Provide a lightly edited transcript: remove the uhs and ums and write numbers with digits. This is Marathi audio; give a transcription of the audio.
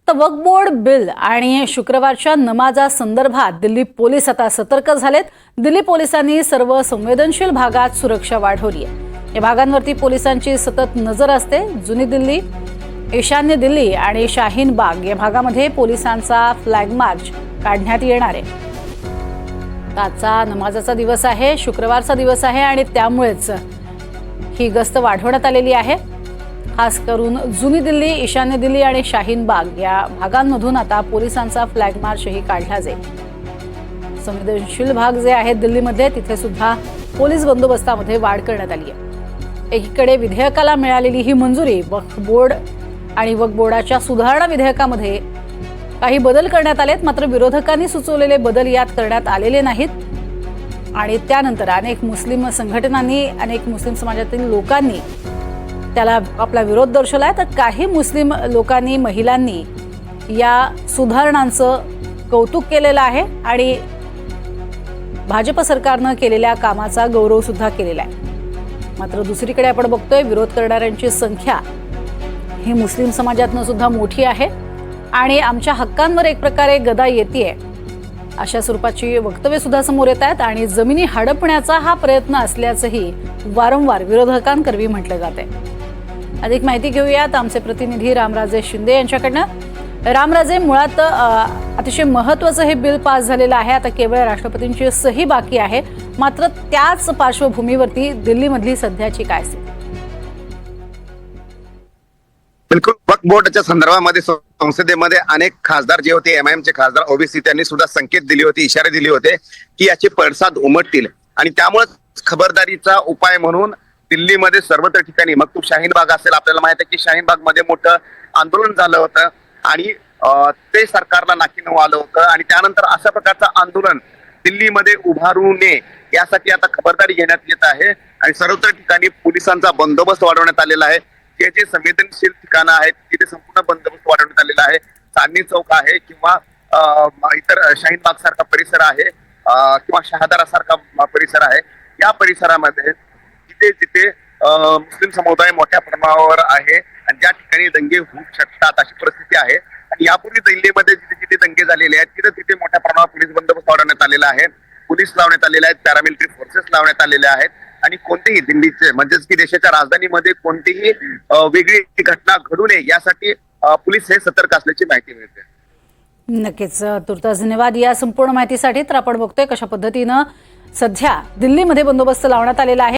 तर वक्फ बोर्ड बिल आणि शुक्रवारच्या नमाजा संदर्भात दिल्ली पोलीस आता सतर्क झालेत। दिल्ली पोलिसांनी सर्व संवेदनशील भागात सुरक्षा वाढवली आहे। या भागांवरती पोलिसांची सतत नजर असते। जुनी दिल्ली, ईशान्य दिल्ली आणि शाहीन बाग या भागामध्ये पोलिसांचा फ्लॅग मार्च काढण्यात येणार आहे। आजचा नमाजाचा दिवस आहे, शुक्रवारचा दिवस आहे आणि त्यामुळेच ही गस्त वाढवण्यात आलेली आहे। खास करून जुनी दिल्ली, ईशान्य दिल्ली आणि शाहीन बाग या भागांमधून आता पोलिसांचा फ्लॅग मार्चही काढला जाईल। संवेदनशील भाग जे आहेत दिल्लीमध्ये तिथे सुद्धा पोलीस बंदोबस्तामध्ये वाढ करण्यात आली आहे। एकीकडे विधेयकाला मिळालेली ही मंजुरी, वक्फ बोर्ड आणि वक्फ बोर्डाच्या सुधारणा विधेयकामध्ये काही बदल करण्यात आलेत, मात्र विरोधकांनी सुचवलेले बदल यात करण्यात आलेले नाहीत। आणि त्यानंतर अनेक मुस्लिम संघटनांनी, अनेक मुस्लिम समाजातील लोकांनी त्याला आपला विरोध दर्शवलाय। तर काही मुस्लिम लोकांनी, महिलांनी या सुधारणांचं कौतुक केलेलं आहे आणि भाजप सरकारनं केलेल्या कामाचा गौरव सुद्धा केलेला आहे। मात्र दुसरीकडे आपण बघतोय विरोध करणाऱ्यांची संख्या ही मुस्लिम समाजातनं सुद्धा मोठी आहे आणि आमच्या हक्कांवर एक प्रकारे गदा येतेय अशा स्वरूपाची वक्तव्य सुद्धा समोर येत आहेत आणि जमिनी हडपण्याचा हा प्रयत्न असल्याचंही वारंवार विरोधकांकरवी म्हटलं जात आहे। अधिक माहिती घेऊयात आमचे प्रतिनिधी रामराजे शिंदे यांच्याकडनं। रामराजे, मुळात अतिशय महत्त्वाचं हे बिल पास झालेलं आहे। आता केवळ राष्ट्रपतींची सही बाकी आहे, मात्र त्याच पार्श्वभूमीवरती दिल्लीमधली सध्याची काय स्थिती? बिलकुल, वक्फ बोर्डाच्या संदर्भामध्ये संसदेमध्ये अनेक खासदार जे होते, एमआयएमचे खासदार, ओबीसी, त्यांनी सुद्धा संकेत दिले होते, इशारे दिले होते की याचे पडसाद उमटतील आणि त्यामुळे खबरदारीचा उपाय म्हणून दिल्लीमध्ये सर्वत्र ठिकाणी, मग तो शाहीन बाग असेल, आपल्याला माहित आहे की शाहीन बाग मध्ये मोठं आंदोलन झालं होतं आणि ते सरकारला नाकीनऊ आलं होतं आणि त्यानंतर अशा प्रकारचं आंदोलन दिल्लीमध्ये उभारू नये यासाठी आता खबरदारी घेण्यात येत आहे आणि सर्वत्र ठिकाणी पोलिसांचा बंदोबस्त वाढवण्यात आलेला आहे। ते जे संवेदनशील ठिकाणं आहेत तिथे संपूर्ण बंदोबस्त वाढवण्यात आलेला आहे। चांदणी चौक आहे किंवा इतर शाहीन बाग सारखा परिसर आहे किंवा शहादारा सारखा परिसर आहे, या परिसरामध्ये जिथे जिथे मुस्लिम समुदाय मोठ्या प्रमाणावर आहे आणि ज्या ठिकाणी दंगे होऊ शकतात अशी परिस्थिती आहे आणि यापूर्वी दिल्लीमध्ये जिथे जिथे दंगे झालेले आहेत तिथे तिथे मोठ्या प्रमाणावर पोलीस बंदोबस्त वाढवण्यात आलेला आहे। पोलीस लावण्यात आलेले आहेत, पॅरामिलिटरी फोर्सेस लावण्यात आलेले आहेत आणि कोणतेही दिल्लीचे म्हणजेच की देशाच्या राजधानीमध्ये कोणतीही वेगळी घटना घडू नये यासाठी पोलीस हे सतर्क असल्याची माहिती मिळते। नक्कीच, तुर्तास धन्यवाद या संपूर्ण माहितीसाठी। तर आपण बघतोय कशा पद्धतीनं सध्या दिल्लीमध्ये बंदोबस्त लावण्यात आलेला आहे।